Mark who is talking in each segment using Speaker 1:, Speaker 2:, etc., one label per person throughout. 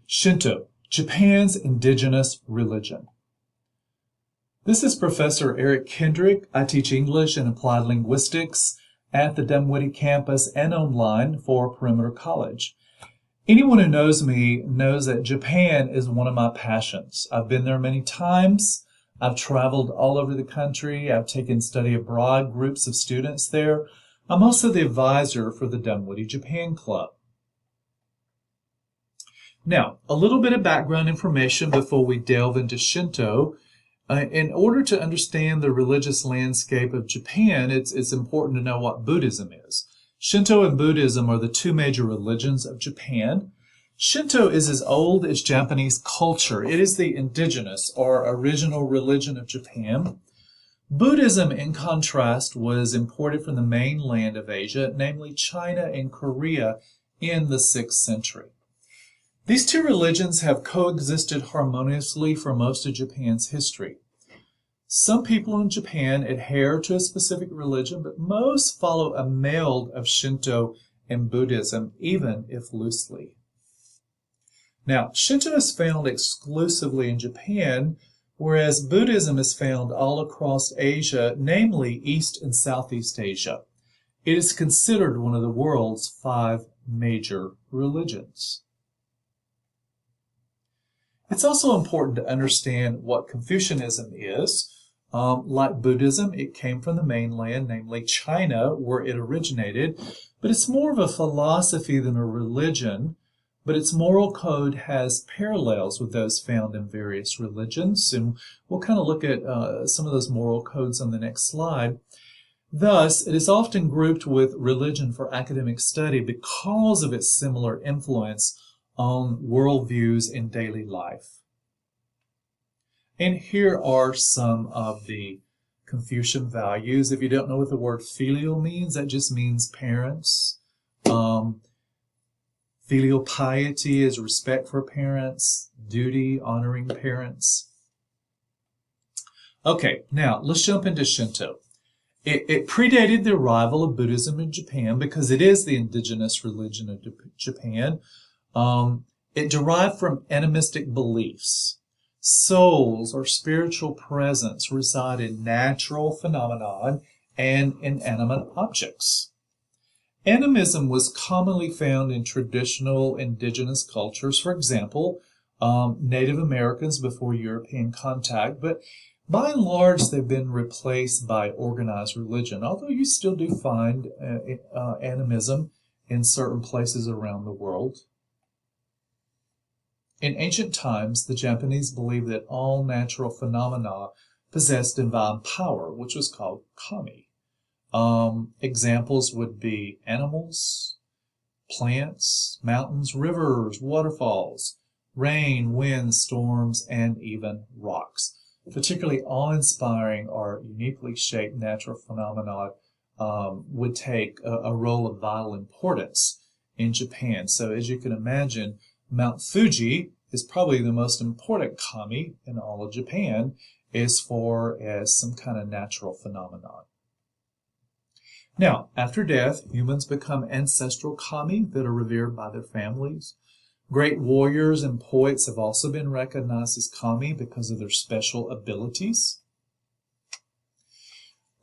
Speaker 1: Shinto, Japan's indigenous religion. This is Professor Eric Kendrick. I teach English and Applied Linguistics at the Dunwoody campus and online for Perimeter College. Anyone who knows me knows that Japan is one of my passions. I've been there many times. I've traveled all over the country. I've taken study abroad groups of students there. I'm also the advisor for the Dunwoody Japan Club. Now, a little bit of background information before we delve into Shinto. In order to understand the religious landscape of Japan, it's important to know what Buddhism is. Shinto and Buddhism are the two major religions of Japan. Shinto is as old as Japanese culture. It is the indigenous or original religion of Japan. Buddhism, in contrast, was imported from the mainland of Asia, namely China and Korea, in the 6th century. These two religions have coexisted harmoniously for most of Japan's history. Some people in Japan adhere to a specific religion, but most follow a meld of Shinto and Buddhism, even if loosely. Now, Shinto is found exclusively in Japan, whereas Buddhism is found all across Asia, namely East and Southeast Asia. It is considered one of the world's 5 major religions. It's also important to understand what Confucianism is. Like Buddhism, it came from the mainland, namely China, where it originated, but it's more of a philosophy than a religion, but its moral code has parallels with those found in various religions, and we'll kind of look at some of those moral codes on the next slide. Thus, it is often grouped with religion for academic study because of its similar influence on worldviews in daily life. And here are some of the Confucian values. If you don't know what the word filial means, that just means parents. Filial piety is respect for parents, duty, honoring parents. Okay, now let's jump into Shinto. It predated the arrival of Buddhism in Japan because it is the indigenous religion of Japan. It derived from animistic beliefs. Souls or spiritual presence reside in natural phenomenon and inanimate objects. Animism was commonly found in traditional indigenous cultures, for example, Native Americans before European contact, but by and large they've been replaced by organized religion, although you still do find animism in certain places around the world. In ancient times, the Japanese believed that all natural phenomena possessed divine power, which was called kami. Examples would be animals, plants, mountains, rivers, waterfalls, rain, wind, storms, and even rocks. Particularly awe-inspiring or uniquely shaped natural phenomena would take a role of vital importance in Japan. So as you can imagine, Mount Fuji is probably the most important kami in all of Japan as far as some kind of natural phenomenon. Now, after death, humans become ancestral kami that are revered by their families. Great warriors and poets have also been recognized as kami because of their special abilities.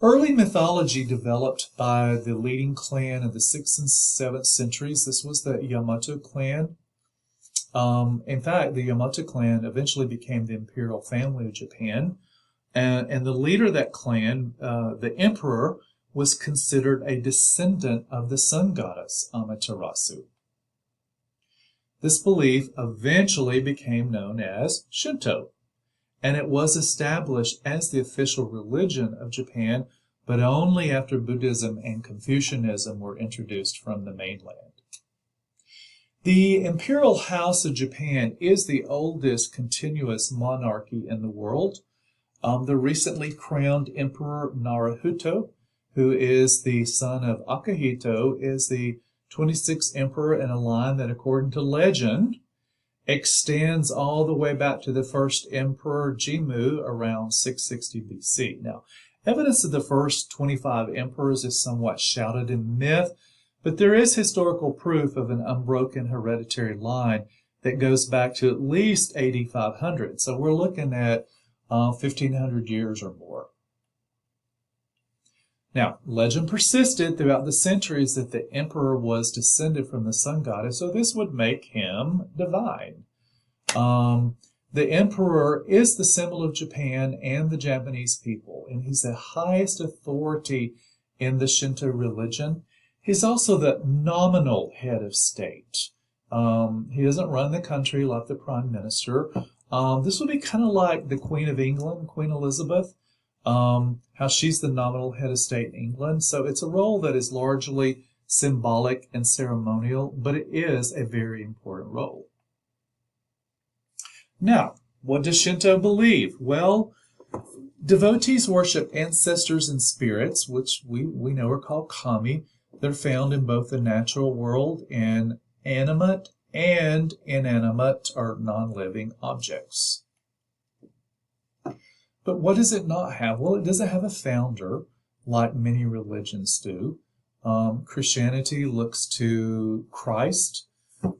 Speaker 1: Early mythology developed by the leading clan of the 6th and 7th centuries. This was the Yamato clan. In fact, the Yamato clan eventually became the imperial family of Japan. And the leader of that clan, the emperor, was considered a descendant of the sun goddess Amaterasu. This belief eventually became known as Shinto, and it was established as the official religion of Japan, but only after Buddhism and Confucianism were introduced from the mainland. The Imperial House of Japan is the oldest continuous monarchy in the world. The recently crowned Emperor Naruhito, who is the son of Akihito, is the 26th emperor in a line that, according to legend, extends all the way back to the first emperor Jimmu around 660 BC. Now, evidence of the first 25 emperors is somewhat shrouded in myth, but there is historical proof of an unbroken hereditary line that goes back to at least 8500. So we're looking at 1500 years or more. Now, legend persisted throughout the centuries that the emperor was descended from the sun goddess, so this would make him divine. The emperor is the symbol of Japan and the Japanese people, and he's the highest authority in the Shinto religion. He's also the nominal head of state. He doesn't run the country like the prime minister. This would be kind of like the Queen of England, Queen Elizabeth, how she's the nominal head of state in England. So it's a role that is largely symbolic and ceremonial, but it is a very important role. Now, what does Shinto believe? Well, devotees worship ancestors and spirits, which we know are called kami. They're found in both the natural world and animate and inanimate or non-living objects. But what does it not have? Well, it doesn't have a founder like many religions do. Christianity looks to Christ.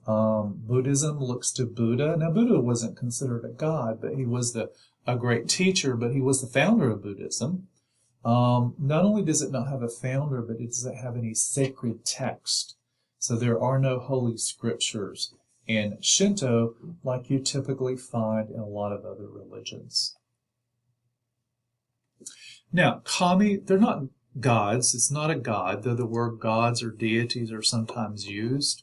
Speaker 1: Buddhism looks to Buddha. Now, Buddha wasn't considered a god, but he was a great teacher, but he was the founder of Buddhism. Not only does it not have a founder, but it doesn't have any sacred text. So there are no holy scriptures in Shinto like you typically find in a lot of other religions. Now, kami, they're not gods. It's not a god, though the word gods or deities are sometimes used.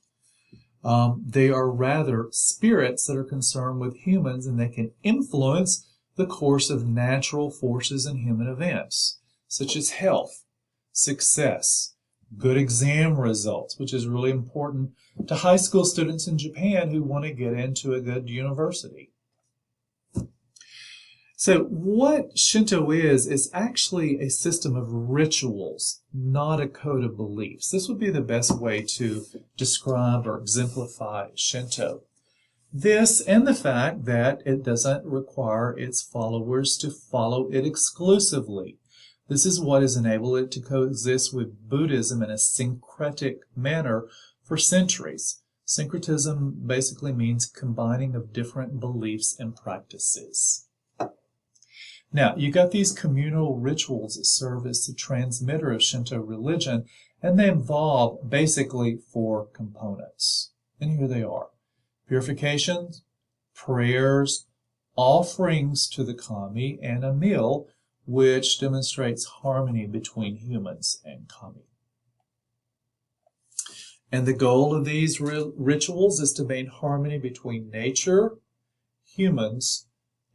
Speaker 1: They are rather spirits that are concerned with humans, and they can influence the course of natural forces and human events, such as health, success, good exam results, which is really important to high school students in Japan who want to get into a good university. So what Shinto is actually a system of rituals, not a code of beliefs. This would be the best way to describe or exemplify Shinto. This and the fact that it doesn't require its followers to follow it exclusively. This is what has enabled it to coexist with Buddhism in a syncretic manner for centuries. Syncretism basically means combining of different beliefs and practices. Now, you got these communal rituals that serve as the transmitter of Shinto religion, and they involve basically 4 components. And here they are: purifications, prayers, offerings to the kami, and a meal, which demonstrates harmony between humans and kami. And the goal of these rituals is to maintain harmony between nature, humans,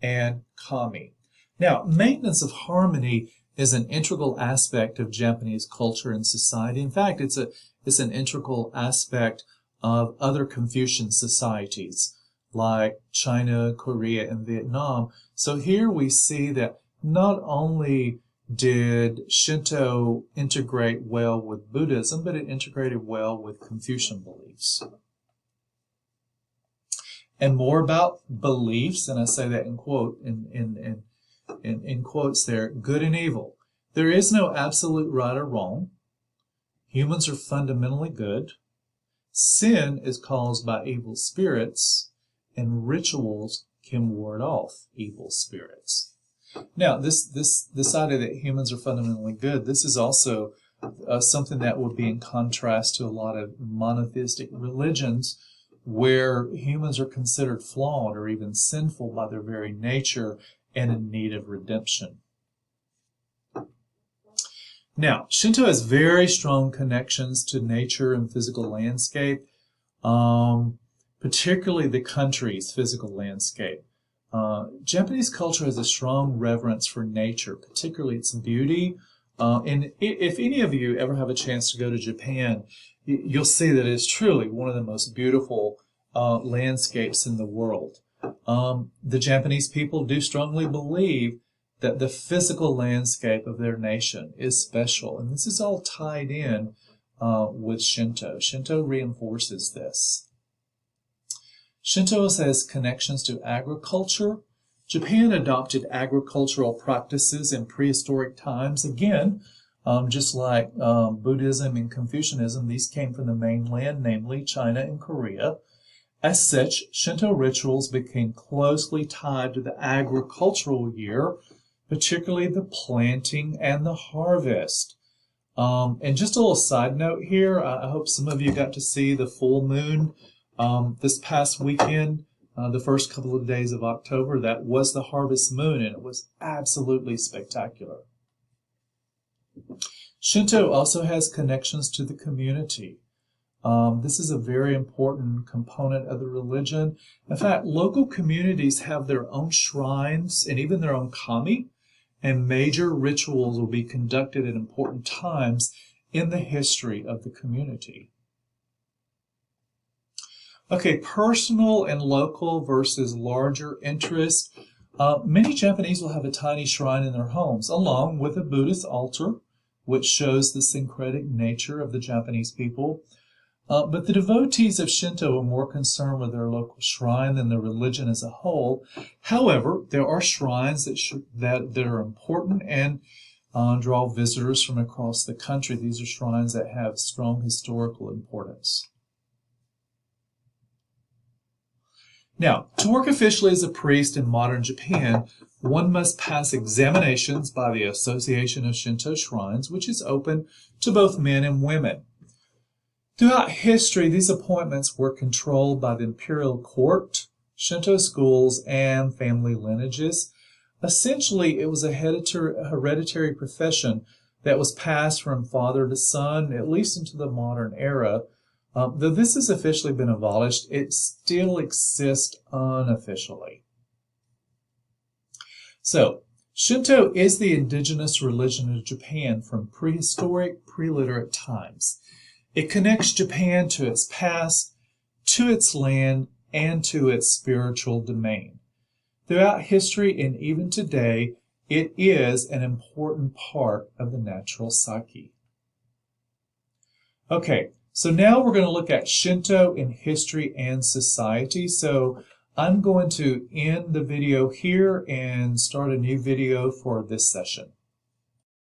Speaker 1: and kami. Now, maintenance of harmony is an integral aspect of Japanese culture and society. In fact, it's an integral aspect of other Confucian societies like China, Korea, and Vietnam. So here we see that not only did Shinto integrate well with Buddhism, but it integrated well with Confucian beliefs. And more about beliefs, and I say that in quote, in quotes there, good and evil. There is no absolute right or wrong. Humans are fundamentally good. Sin is caused by evil spirits, and rituals can ward off evil spirits. Now, this idea that humans are fundamentally good, this is also something that would be in contrast to a lot of monotheistic religions where humans are considered flawed or even sinful by their very nature and in need of redemption. Now, Shinto has very strong connections to nature and physical landscape, particularly the country's physical landscape. Japanese culture has a strong reverence for nature, particularly its beauty. And if any of you ever have a chance to go to Japan, you'll see that it's truly one of the most beautiful landscapes in the world. The Japanese people do strongly believe that the physical landscape of their nation is special, and this is all tied in with Shinto. Shinto reinforces this. Shinto has connections to agriculture. Japan adopted agricultural practices in prehistoric times. Again, just like Buddhism and Confucianism, these came from the mainland, namely China and Korea. As such, Shinto rituals became closely tied to the agricultural year, particularly the planting and the harvest. And just a little side note here, I hope some of you got to see the full moon this past weekend, the first couple of days of October. That was the harvest moon, and it was absolutely spectacular. Shinto also has connections to the community. This is a very important component of the religion. In fact, local communities have their own shrines and even their own kami, and major rituals will be conducted at important times in the history of the community. Okay, personal and local versus larger interest. Many Japanese will have a tiny shrine in their homes, along with a Buddhist altar, which shows the syncretic nature of the Japanese people. But the devotees of Shinto are more concerned with their local shrine than the religion as a whole. However, there are shrines that are important and draw visitors from across the country. These are shrines that have strong historical importance. Now, to work officially as a priest in modern Japan, one must pass examinations by the Association of Shinto Shrines, which is open to both men and women. Throughout history, these appointments were controlled by the imperial court, Shinto schools, and family lineages. Essentially, it was a hereditary profession that was passed from father to son, at least into the modern era. Though this has officially been abolished, it still exists unofficially. So, Shinto is the indigenous religion of Japan from prehistoric, pre-literate times. It connects Japan to its past, to its land, and to its spiritual domain. Throughout history and even today, it is an important part of the natural psyche. Okay, so now we're going to look at Shinto in history and society. So I'm going to end the video here and start a new video for this session.